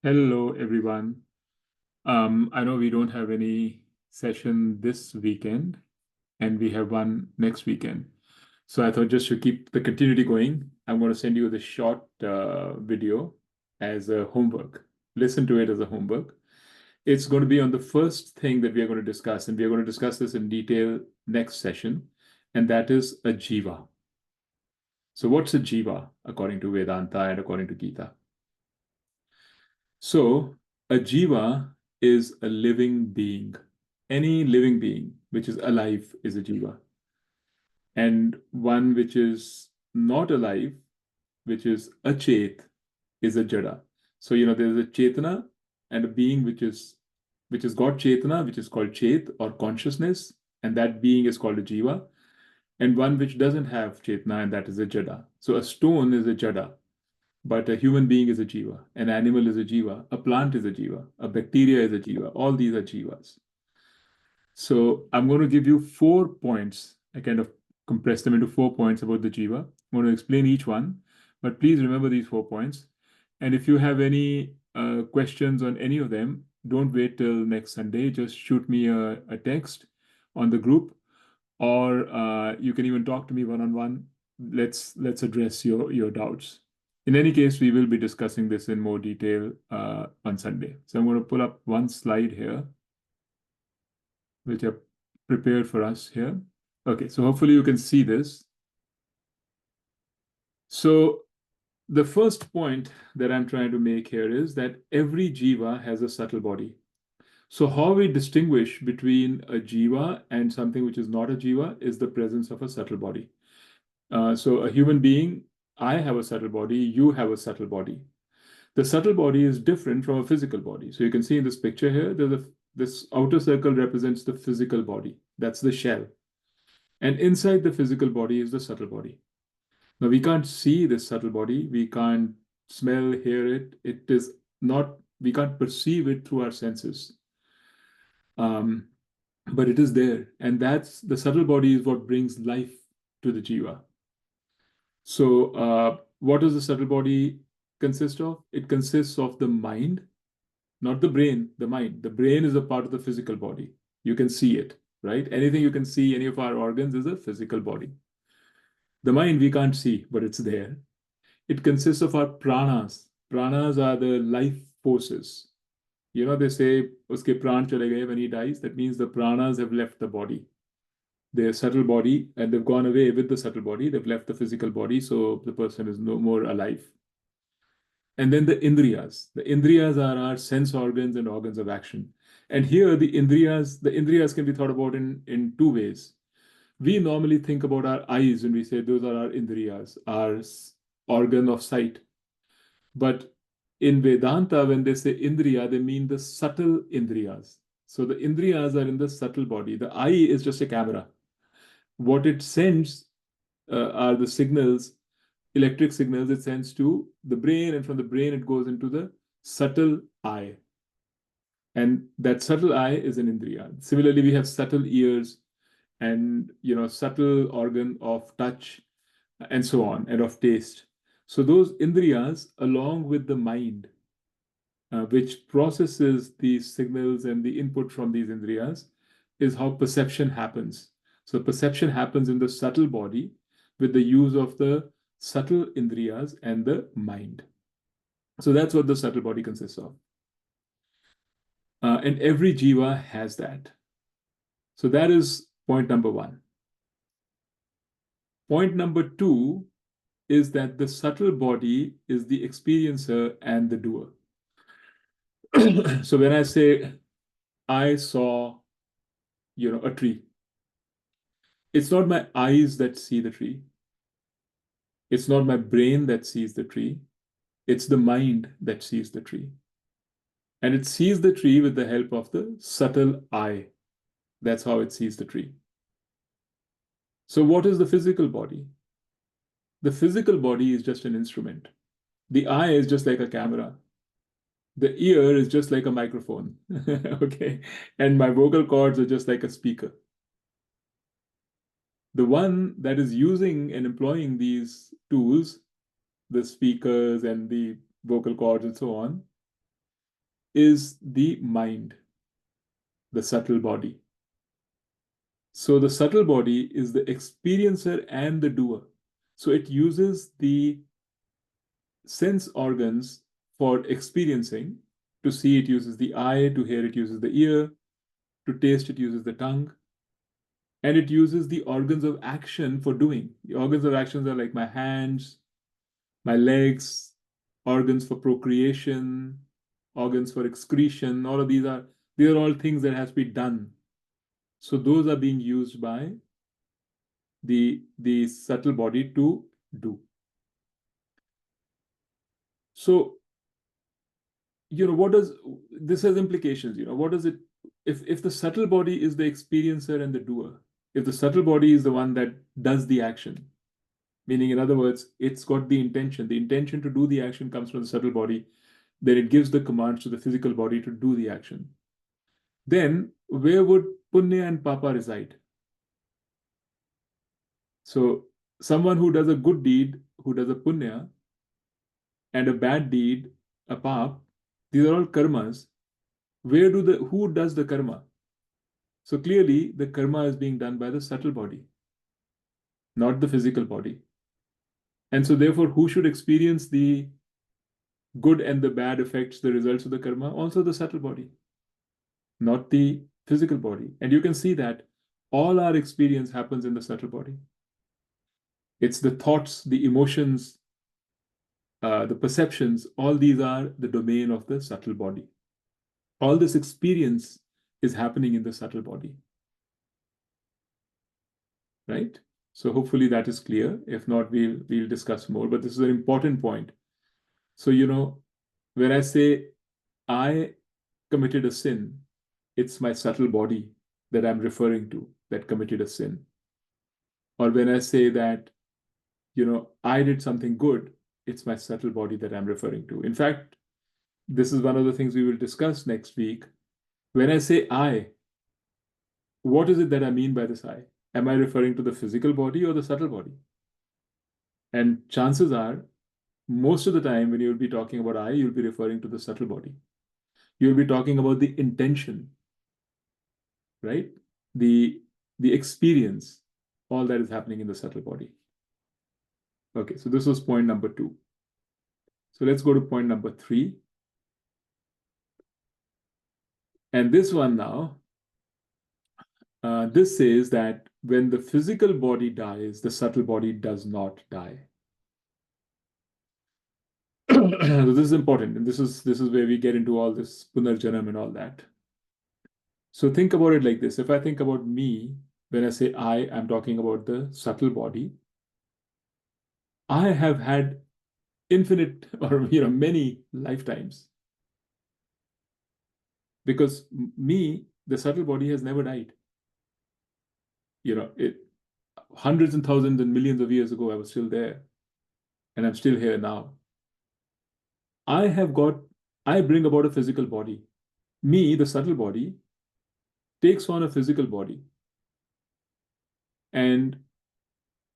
Hello, everyone. I know we don't have any session this weekend, and we have one next weekend. So I thought just to keep the continuity going, I'm going to send you the short video as a homework. Listen to it as a homework. It's going to be on the first thing that we are going to discuss, and we are going to discuss this in detail next session, and that is a Jiva. So what's a Jiva according to Vedanta and according to Gita? So, a jiva is a living being. Any living being which is alive is a jiva. And one which is not alive, which is achet, is a jada. So, there's a chetana and a being which is got chetana, which is called chet or consciousness, and that being is called a jiva, and one which doesn't have chetana, and that is a jada. So a stone is a jada. But a human being is a jiva, an animal is a jiva, a plant is a jiva, a bacteria is a jiva. All these are jivas. So I'm going to give you 4 points. I kind of compress them into 4 points about the jiva. I'm going to explain each one, but please remember these 4 points. And if you have any questions on any of them, don't wait till next Sunday. Just shoot me a text on the group, or you can even talk to me one-on-one. Let's address your doubts. In any case, we will be discussing this in more detail on Sunday. So I'm going to pull up one slide here, which I've prepared for us here. Okay, so hopefully you can see this. So the first point that I'm trying to make here is that every jiva has a subtle body. So how we distinguish between a jiva and something which is not a jiva is the presence of a subtle body. So a human being, I have a subtle body, you have a subtle body. The subtle body is different from a physical body. So you can see in this picture here, this outer circle represents the physical body. That's the shell. And inside the physical body is the subtle body. Now we can't see this subtle body. We can't smell, hear it. It is not, we can't perceive it through our senses. But it is there. And that's the subtle body is what brings life to the jiva. So what does the subtle body consist of? It consists of the mind, not the brain, the mind. The brain is a part of the physical body. You can see it, right? Anything you can see, any of our organs is a physical body. The mind we can't see, but it's there. It consists of our pranas. Pranas are the life forces. They say, uske pran chale gaye when he dies. That means the pranas have left the body, their subtle body, and they've gone away with the subtle body. They've left the physical body, so the person is no more alive. And then the indriyas. The indriyas are our sense organs and organs of action. And here the indriyas can be thought about in two ways. We normally think about our eyes when we say those are our indriyas, our organ of sight. But in Vedanta, when they say indriya, they mean the subtle indriyas. So the indriyas are in the subtle body. The eye is just a camera. What it sends are the signals, electric signals it sends to the brain, and from the brain it goes into the subtle eye. And that subtle eye is an indriya. Similarly, we have subtle ears and subtle organ of touch and so on, and of taste. So those indriyas, along with the mind, which processes these signals and the input from these indriyas, is how perception happens. So perception happens in the subtle body with the use of the subtle indriyas and the mind. So that's what the subtle body consists of. And every jiva has that. So that is point number one. Point number two is that the subtle body is the experiencer and the doer. So when I say I saw, a tree, it's not my eyes that see the tree. It's not my brain that sees the tree. It's the mind that sees the tree. And it sees the tree with the help of the subtle eye. That's how it sees the tree. So what is the physical body? The physical body is just an instrument. The eye is just like a camera. The ear is just like a microphone. Okay. And my vocal cords are just like a speaker. The one that is using and employing these tools, the speakers and the vocal cords and so on, is the mind, the subtle body. So the subtle body is the experiencer and the doer. So it uses the sense organs for experiencing. To see, it uses the eye; to hear, it uses the ear; to taste, it uses the tongue; and it uses the organs of action for doing. The organs of actions are like my hands, my legs, organs for procreation, organs for excretion. All of these are all things that has to be done. So those are being used by the subtle body to do. So, what does this has implications? What does it, if the subtle body is the experiencer and the doer, if the subtle body is the one that does the action, meaning, in other words, it's got the intention to do the action comes from the subtle body, then it gives the commands to the physical body to do the action. Then where would punya and papa reside? So someone who does a good deed, who does a punya, and a bad deed, a pap, these are all karmas. Who does the karma? So clearly the karma is being done by the subtle body, not the physical body. And so therefore, who should experience the good and the bad effects, the results of the karma? Also the subtle body, not the physical body. And you can see that all our experience happens in the subtle body. It's the thoughts, the emotions, the perceptions, all these are the domain of the subtle body. All this experience is happening in the subtle body. Right? So hopefully that is clear. If not, we'll discuss more. But this is an important point. So, when I say I committed a sin, it's my subtle body that I'm referring to that committed a sin. Or when I say that, I did something good, it's my subtle body that I'm referring to. In fact, this is one of the things we will discuss next week. When I say I, what is it that I mean by this I? Am I referring to the physical body or the subtle body? And chances are, most of the time when you'll be talking about I, you'll be referring to the subtle body. You'll be talking about the intention, right? The experience, all that is happening in the subtle body. Okay, so this was point number 2. So let's go to point number 3. And this one now, this says that when the physical body dies, the subtle body does not die. So this is important, and this is where we get into all this punarjanam and all that. So think about it like this. If I think about me, when I say I'm talking about the subtle body. I have had infinite or many lifetimes, because me, the subtle body, has never died. It hundreds and thousands and millions of years ago, I was still there, and I'm still here now. I bring about a physical body. Me, the subtle body, takes on a physical body. And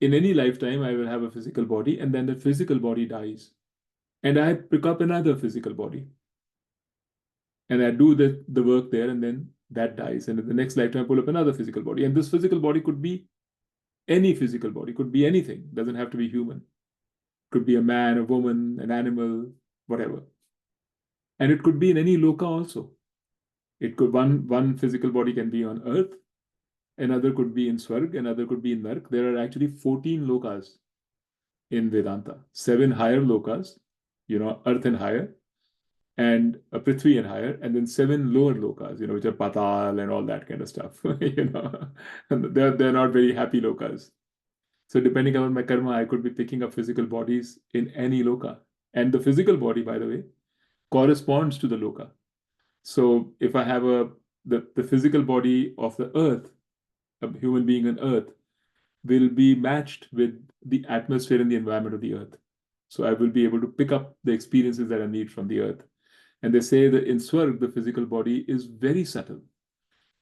in any lifetime, I will have a physical body, and then the physical body dies. And I pick up another physical body. And I do the work there, and then that dies. And in the next lifetime, I pull up another physical body. And this physical body could be any physical body, could be anything. Doesn't have to be human. Could be a man, a woman, an animal, whatever. And it could be in any loka also. It could one physical body can be on earth, another could be in Swarg, another could be in Nark. There are actually 14 lokas in Vedanta. 7 higher lokas, earth and higher, and Prithvi and higher, and then 7 lower lokas, which are Patal and all that kind of stuff. And they're not very happy lokas. So depending on my karma, I could be picking up physical bodies in any loka. And the physical body, by the way, corresponds to the loka. So if I have the physical body of the earth, a human being on earth, will be matched with the atmosphere and the environment of the earth. So I will be able to pick up the experiences that I need from the earth. And they say that in Swarg, the physical body is very subtle.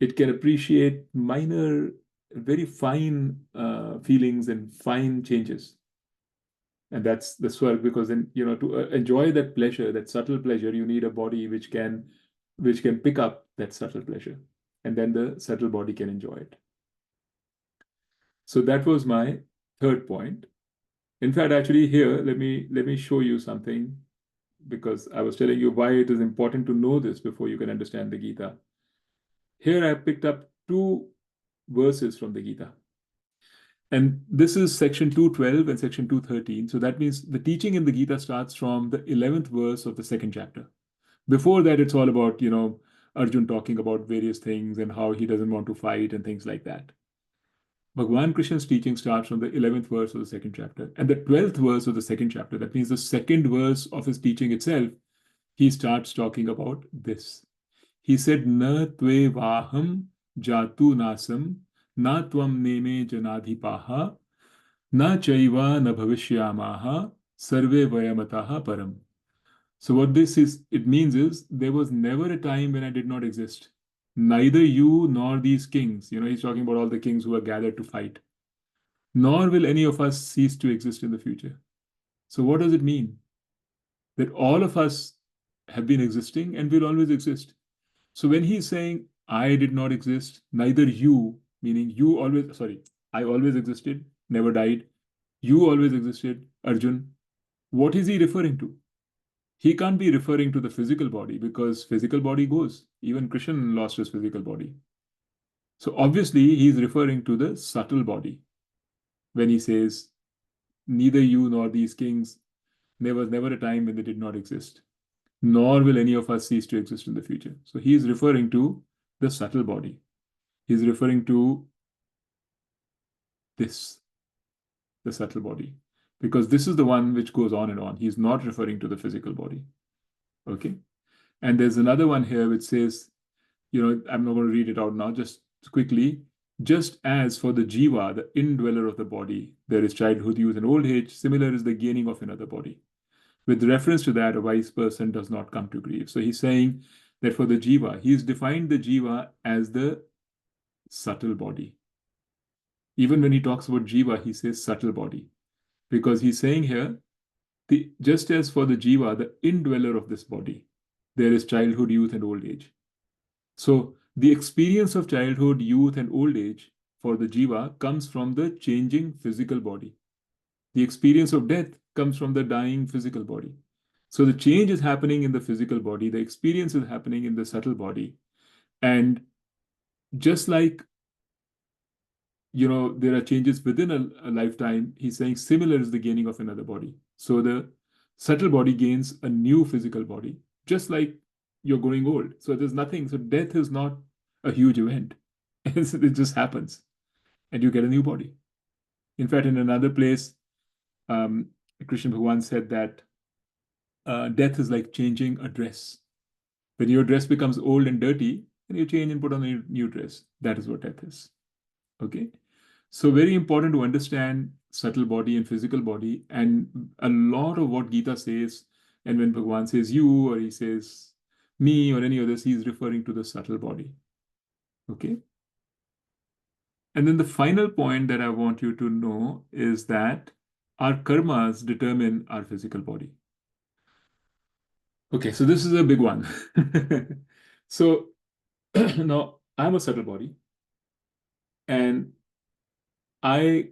It can appreciate minor, very fine feelings and fine changes. And that's the swarg, because then, to enjoy that pleasure, that subtle pleasure, you need a body which can pick up that subtle pleasure, and then the subtle body can enjoy it. So that was my third point. In fact, actually, here, let me show you something, because I was telling you why it is important to know this before you can understand the Gita. Here I picked up two verses from the Gita. And this is section 212 and section 213. So that means the teaching in the Gita starts from the 11th verse of the second chapter. Before that, it's all about, Arjun talking about various things and how he doesn't want to fight and things like that. Bhagavan Krishna's teaching starts from the 11th verse of the second chapter. And the 12th verse of the second chapter, that means the second verse of his teaching itself, he starts talking about this. He said, Na tve vaham jatu nasam, na tvam neme janadhipaha, na chaiva na bhavishyamaha, sarve vayamataha param. So what it means is, there was never a time when I did not exist. Neither you nor these kings, he's talking about all the kings who are gathered to fight, nor will any of us cease to exist in the future. So what does it mean? That all of us have been existing and will always exist. So when he's saying, I did not exist, neither you, meaning I always existed, never died, you always existed, Arjun, what is he referring to? He can't be referring to the physical body, because physical body goes. Even Krishna lost his physical body. So obviously he's referring to the subtle body when he says, neither you nor these kings, there was never a time when they did not exist, nor will any of us cease to exist in the future. So he is referring to the subtle body. He's referring to this, the subtle body, because this is the one which goes on and on. He's not referring to the physical body. Okay. And there's another one here which says, I'm not going to read it out now, just quickly. Just as for the Jiva, the indweller of the body, there is childhood, youth, and old age, similar is the gaining of another body. With reference to that, a wise person does not come to grief. So he's saying that for the Jiva, he's defined the Jiva as the subtle body. Even when he talks about Jiva, he says subtle body, because he's saying here, just as for the Jiva, the indweller of this body, there is childhood, youth, and old age. So the experience of childhood, youth, and old age for the Jiva comes from the changing physical body. The experience of death comes from the dying physical body. So the change is happening in the physical body, the experience is happening in the subtle body. And just like, there are changes within a lifetime, he's saying similar is the gaining of another body. So the subtle body gains a new physical body, just like you're growing old. So there's nothing. So death is not a huge event. It just happens, and you get a new body. In fact, in another place, Krishna Bhagavan said that death is like changing a dress. When your dress becomes old and dirty, then you change and put on a new dress. That is what death is. Okay. So very important to understand subtle body and physical body. And a lot of what Gita says, and when Bhagavan says you, or he says me, or any others, he's referring to the subtle body. Okay. And then the final point that I want you to know is that our karmas determine our physical body. Okay, so this is a big one. So now I'm a subtle body, and I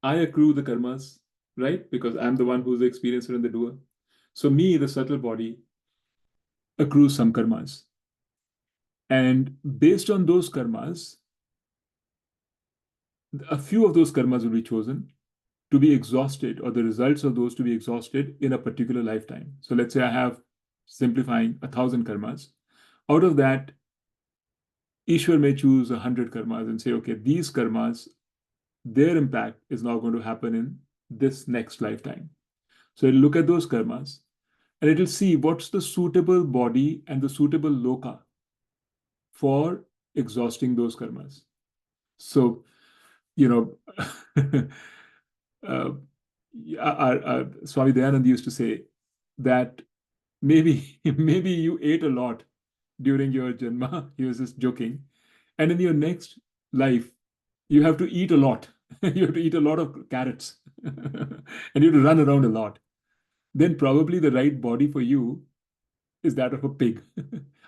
accrue the karmas, right? Because I'm the one who's the experiencer and the doer. So me, the subtle body, accrues some karmas. And based on those karmas, a few of those karmas will be chosen to be exhausted, or the results of those to be exhausted in a particular lifetime. So let's say I have, simplifying, 1,000 karmas. Out of that, Ishwar may choose 100 karmas and say, okay, these karmas, their impact is now going to happen in this next lifetime. So it'll look at those karmas and it'll see what's the suitable body and the suitable loka for exhausting those karmas. So, Swami Dayanand used to say that maybe you ate a lot during your janma. He was just joking. And in your next life, you have to eat a lot you have to eat a lot of carrots, and you have to run around a lot, then probably the right body for you is that of a pig.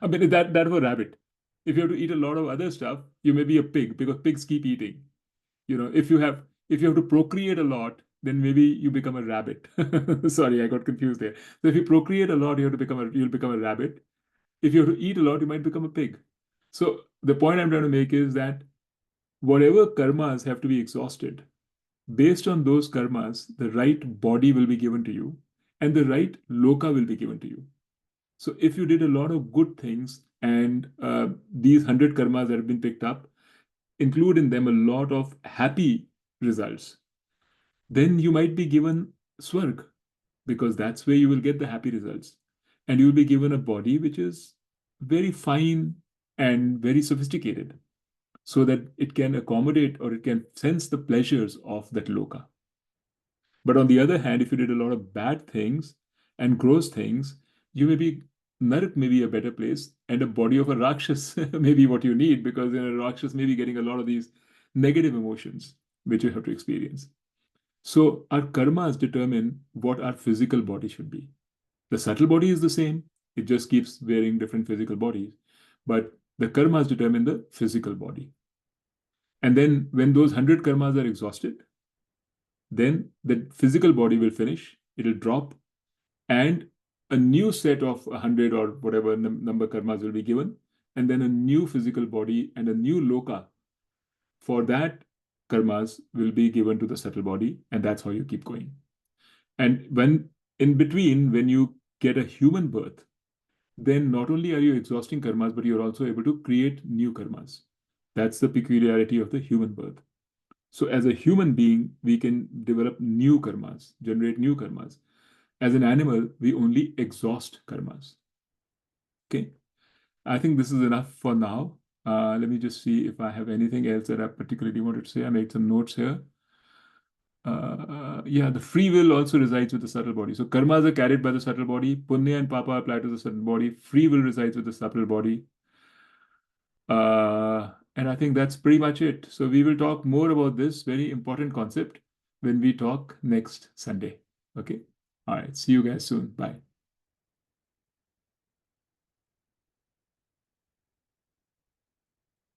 I mean, that of a rabbit. If you have to eat a lot of other stuff, you may be a pig because pigs keep eating. If you have to procreate a lot, then maybe you become a rabbit. Sorry, I got confused there. So if you procreate a lot, you'll become a rabbit. If you have to eat a lot, you might become a pig. So the point I'm trying to make is that whatever karmas have to be exhausted, based on those karmas, the right body will be given to you and the right loka will be given to you. So if you did a lot of good things and these 100 karmas that have been picked up include in them a lot of happy results, then you might be given swarg because that's where you will get the happy results. And you will be given a body which is very fine and very sophisticated so that it can accommodate or it can sense the pleasures of that loka. But on the other hand, if you did a lot of bad things and gross things, you may be Narak may be a better place, and a body of a Rakshas may be what you need because a Rakshas may be getting a lot of these negative emotions which you have to experience. So our karmas determine what our physical body should be. The subtle body is the same, it just keeps wearing different physical bodies. But the karmas determine the physical body. And then when those 100 karmas are exhausted, then the physical body will finish, it'll drop, and a new set of 100 or whatever number karmas will be given, and then a new physical body and a new loka for that karmas will be given to the subtle body, and that's how you keep going. And when in between, when you get a human birth, then not only are you exhausting karmas, but you're also able to create new karmas. That's the peculiarity of the human birth. So as a human being, we can develop new karmas, generate new karmas. As an animal, we only exhaust karmas. Okay. I think this is enough for now. Let me just see if I have anything else that I particularly wanted to say. I made some notes here. Yeah, the free will also resides with the subtle body. So karmas are carried by the subtle body. Punya and papa apply to the subtle body. Free will resides with the subtle body. And I think that's pretty much it. So we will talk more about this very important concept when we talk next Sunday. Okay. All right. See you guys soon. Bye.